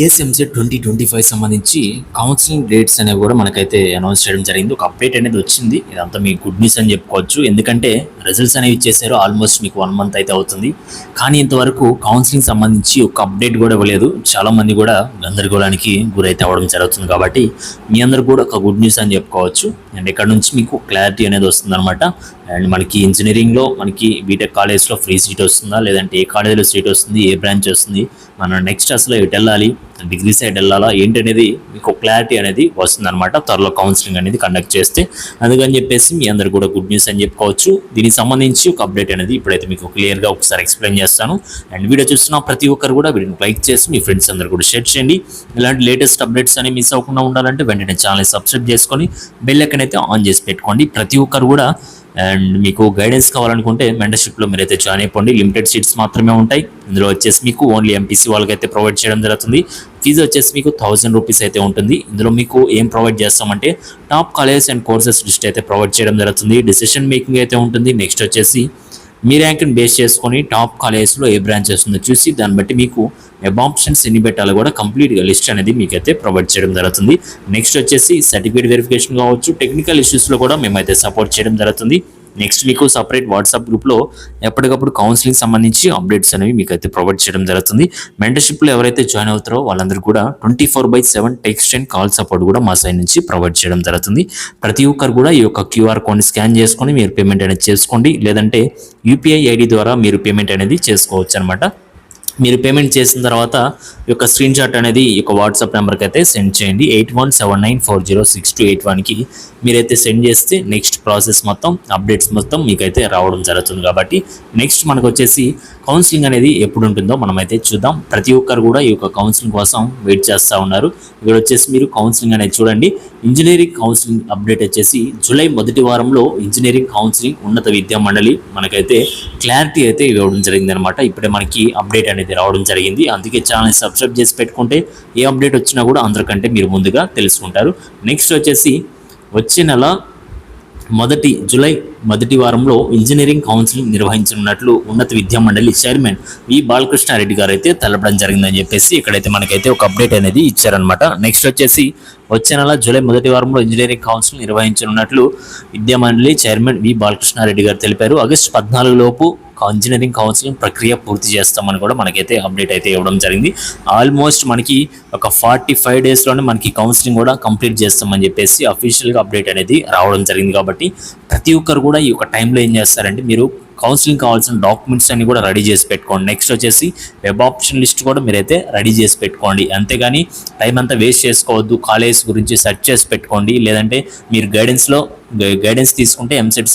ఏఎస్ఎంసెట్ 2025 సంబంధించి counselling dates అనేవి కూడా మనకైతే అనౌన్స్ చేయడం జరిగింది. ఒక అప్డేట్ అనేది వచ్చింది. ఇదంతా మీకు గుడ్ న్యూస్ అని చెప్పుకోవచ్చు. ఎందుకంటే రిజల్ట్స్ అనేవి ఇచ్చేసారు. ఆల్మోస్ట్ మీకు 1 మంత్ అయితే అవుతుంది. కానీ ఇంతవరకు కౌన్సిలింగ్ సంబంధించి ఒక అప్డేట్ కూడా ఇవ్వలేదు. చాలామంది కూడా గందరగోళానికి గురైతే అవ్వడం జరుగుతుంది. కాబట్టి మీ అందరూ కూడా ఒక గుడ్ న్యూస్ అని చెప్పుకోవచ్చు. అండ్ ఇక్కడ నుంచి మీకు క్లారిటీ అనేది వస్తుంది అనమాట. అండ్ మనకి ఇంజనీరింగ్లో మనకి బీటెక్ కాలేజ్లో ఫ్రీ సీట్ వస్తుందా, లేదంటే ఏ కాలేజీలో సీట్ వస్తుంది, ఏ బ్రాంచ్ వస్తుంది, మనం నెక్స్ట్ అసలు ఎటు వెళ్ళాలి, డిగ్రీ సైడ్ వెళ్ళాలా ఏంటి అనేది మీకు క్లారిటీ అనేది వస్తుంది అనమాట. త్వరలో కౌన్సిలింగ్ అనేది కండక్ట్ చేస్తే, అందుకని చెప్పేసి మీ అందరు కూడా గుడ్ న్యూస్ అని చెప్పుకోవచ్చు. దీనికి సంబంధించి ఒక అప్డేట్ అనేది ఇప్పుడైతే మీకు క్లియర్గా ఒకసారి ఎక్స్ప్లెయిన్ చేస్తాను. అండ్ వీడియో చూస్తున్న ప్రతి ఒక్కరు కూడా వీడియోని లైక్ చేసి మీ ఫ్రెండ్స్ అందరు కూడా షేర్ చేయండి. ఇలాంటి లేటెస్ట్ అప్డేట్స్ అనేవి మిస్ అవ్వకుండా ఉండాలంటే వెంటనే ఛానల్ సబ్స్క్రైబ్ చేసుకొని బెల్ ఐకాన్ అయితే ఆన్ చేసి పెట్టుకోండి. ప్రతి ఒక్కరు కూడా అండ్ మీకు గైడెన్స్ కావాలనుకుంటే మెంటర్షిప్లో మీరైతే జాయిన్ అయిపోండి. లిమిటెడ్ సీట్స్ మాత్రమే ఉంటాయి. ఇందులో వచ్చేసి మీకు ఓన్లీ ఎంపీసీ వాళ్ళకైతే ప్రొవైడ్ చేయడం జరుగుతుంది. ఫీజు వచ్చేసి మీకు 1000 రూపీస్ అయితే ఉంటుంది. ఇందులో మీకు ఏం ప్రొవైడ్ చేస్తామంటే top colleges and courses list అయితే ప్రొవైడ్ చేయడం జరుగుతుంది. డిసిషన్ మేకింగ్ అయితే ఉంటుంది. నెక్స్ట్ వచ్చేసి మీ ర్యాంక్ని బేస్ చేసుకొని టాప్ కాలేజెస్లో ఏ బ్రాంచెస్ ఉందో చూసి దాన్ని బట్టి మీకు వెబ్ ఆప్షన్స్ ఎన్ని పెట్టాలో కూడా కంప్లీట్గా లిస్ట్ అనేది మీకైతే ప్రొవైడ్ చేయడం జరుగుతుంది. నెక్స్ట్ వచ్చేసి సర్టిఫికేట్ వెరిఫికేషన్ కావచ్చు, టెక్నికల్ ఇష్యూస్లో కూడా మేమైతే సపోర్ట్ చేయడం జరుగుతుంది. నెక్స్ట్ మీకు సపరేట్ వాట్సాప్ గ్రూప్లో ఎప్పటికప్పుడు కౌన్సిలింగ్ సంబంధించి అప్డేట్స్ అనేవి మీకు అయితే ప్రొవైడ్ చేయడం జరుగుతుంది. మెంటర్షిప్లో ఎవరైతే జాయిన్ అవుతారో వాళ్ళందరూ కూడా 24/7 టెక్స్ట్ అండ్ కాల్ సపోర్ట్ కూడా మా సైడ్ నుంచి ప్రొవైడ్ చేయడం జరుగుతుంది. ప్రతి ఒక్కరు కూడా ఈ యొక్క క్యూఆర్ కోడ్ని స్కాన్ చేసుకొని మీరు పేమెంట్ అనేది చేసుకోండి. లేదంటే యూపీఐ ఐడి ద్వారా మీరు పేమెంట్ అనేది చేసుకోవచ్చు అనమాట. మీరు పేమెంట్ చేసిన తర్వాత ఈ యొక్క స్క్రీన్ షాట్ అనేది ఈ యొక్క వాట్సాప్ నెంబర్కి అయితే సెండ్ చేయండి. 8179406281కి మీరైతే సెండ్ చేస్తే నెక్స్ట్ ప్రాసెస్ మొత్తం అప్డేట్స్ మొత్తం మీకైతే రావడం జరుగుతుంది. కాబట్టి నెక్స్ట్ మనకు వచ్చేసి కౌన్సిలింగ్ అనేది ఎప్పుడు ఉంటుందో మనమైతే చూద్దాం. ప్రతి ఒక్కరు కూడా ఈ యొక్క కౌన్సిలింగ్ కోసం వెయిట్ చేస్తూ ఉన్నారు. ఇక్కడ వచ్చేసి మీరు కౌన్సిలింగ్ అనేది చూడండి. ఇంజనీరింగ్ కౌన్సిలింగ్ అప్డేట్ వచ్చేసి జూలై మొదటి వారంలో ఇంజనీరింగ్ కౌన్సిలింగ్ ఉన్నత విద్యా మండలి మనకైతే క్లారిటీ అయితే ఇవ్వడం జరిగింది అనమాట. ఇప్పుడే మనకి అప్డేట్ అనేది రావడం జరిగింది. అందుకే ఛానల్ సబ్స్క్రైబ్ చేసి పెట్టుకుంటే ఏ అప్డేట్ వచ్చినా కూడా అందరికంటే మీరు ముందుగా తెలుసుకుంటారు. నెక్స్ట్ వచ్చేసి వచ్చే నెల జూలై మొదటి వారంలో ఇంజనీరింగ్ కౌన్సిలింగ్ నిర్వహించనున్నట్లు ఉన్నత విద్యా మండలి చైర్మన్ వి బాలకృష్ణారెడ్డి గారు అయితే తెలపడం జరిగిందని చెప్పేసి ఇక్కడైతే మనకైతే ఒక అప్డేట్ అనేది ఇచ్చారనమాట. నెక్స్ట్ వచ్చేసి వచ్చే నెల జూలై మొదటి వారంలో ఇంజనీరింగ్ కౌన్సిలింగ్ నిర్వహించనున్నట్లు విద్యా మండలి చైర్మన్ వి బాలకృష్ణారెడ్డి గారు తెలిపారు. ఆగస్టు 14 లోపు ఇంజనీరింగ్ కౌన్సిలింగ్ ప్రక్రియ పూర్తి చేస్తామని కూడా మనకైతే అప్డేట్ అయితే ఇవ్వడం జరిగింది. ఆల్మోస్ట్ మనకి ఒక 45 డేస్లోనే మనకి కౌన్సిలింగ్ కూడా కంప్లీట్ చేస్తామని చెప్పేసి అఫీషియల్గా అప్డేట్ అనేది రావడం జరిగింది. కాబట్టి ప్రతి ఒక్కరు కూడా ఈ యొక్క టైంలో ఏం చేస్తారంటే మీరు కౌన్సిలింగ్ కావాల్సిన డాక్యుమెంట్స్ అన్ని కూడా రెడీ చేసి పెట్టుకోండి. నెక్స్ట్ వచ్చేసి వెబ్ ఆప్షన్ లిస్ట్ కూడా మీరైతే రెడీ చేసి పెట్టుకోండి. అంతేగాని టైం అంతా వేస్ట్ చేసుకోవద్దు. కాలేజ్ గురించి సెర్చ్ చేసి పెట్టుకోండి. లేదంటే మీరు గైడెన్స్ తీసుకుంటే ఎంసెట్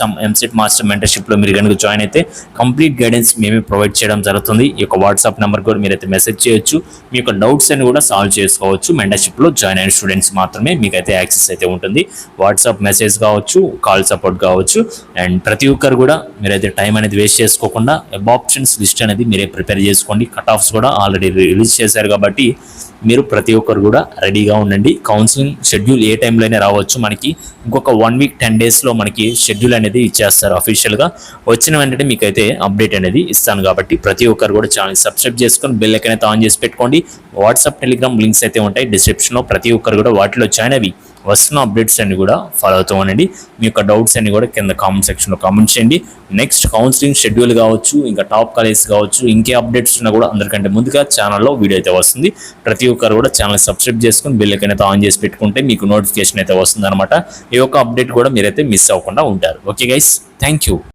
మాస్టర్ మెంటర్షిప్లో మీరు కనుక జాయిన్ అయితే కంప్లీట్ గైడెన్స్ మేమే ప్రొవైడ్ చేయడం జరుగుతుంది. ఈ యొక్క వాట్సాప్ నెంబర్ కూడా మీరైతే మెసేజ్ చేయొచ్చు. మీ యొక్క డౌట్స్ అని కూడా సాల్వ్ చేసుకోవచ్చు. మెంటర్షిప్లో జాయిన్ అయిన స్టూడెంట్స్ మాత్రమే మీకైతే యాక్సెస్ అయితే ఉంటుంది. వాట్సాప్ మెసేజ్ కావచ్చు, కాల్ సపోర్ట్ కావచ్చు. అండ్ ప్రతి ఒక్కరు కూడా మీరైతే టైం అనేది వేస్ట్ చేసుకోకుండా వెబ్ ఆప్షన్స్ లిస్ట్ అనేది మీరే ప్రిపేర్ చేసుకోండి. కట్ ఆఫ్స్ కూడా ఆల్రెడీ రిలీజ్ చేశారు. కాబట్టి మీరు ప్రతి ఒక్కరు కూడా రెడీగా ఉండండి. కౌన్సిలింగ్ షెడ్యూల్ ఏ టైంలో అయినా రావచ్చు. మనకి ఇంకొక 1 వీక్ 10 డేస్లో మనకి షెడ్యూల్ అనేది ఇచ్చేస్తారు అఫీషియల్గా. వచ్చిన వెంటనే మీకైతే అప్డేట్ అనేది ఇస్తాను. కాబట్టి ప్రతి ఒక్కరు కూడా ఛానల్ సబ్స్క్రైబ్ చేసుకొని బెల్ ఐకాన్ అయితే ఆన్ చేసి పెట్టుకోండి. వాట్సాప్, టెలిగ్రామ్ లింక్స్ అయితే ఉంటాయి డిస్క్రిప్షన్లో. ప్రతి ఒక్కరు కూడా వాటిలో జాయిన్ అవి వస్తున్న అప్డేట్స్ అన్ని కూడా ఫాలో అవుతూ ఉండండి. మీ యొక్క డౌట్స్ అన్ని కూడా కింద కామెంట్ సెక్షన్లో కామెంట్ చేయండి. నెక్స్ట్ కౌన్సిలింగ్ షెడ్యూల్ కావచ్చు, ఇంకా టాప్ కాలేజ్ కావచ్చు, ఇంకే అప్డేట్స్ ఉన్నా కూడా అందరికంటే ముందుగా ఛానల్లో వీడియో అయితే వస్తుంది. ప్రతి ఒక్కరు కూడా ఛానల్ సబ్స్క్రైబ్ చేసుకుని బెల్ ఐకాన్ అయితే ఆన్ చేసి పెట్టుకుంటే మీకు నోటిఫికేషన్ అయితే వస్తుంది అనమాట. ఈ యొక్క అప్డేట్ కూడా మీరైతే మిస్ అవ్వకుండా ఉంటారు. Okay guys, thank you.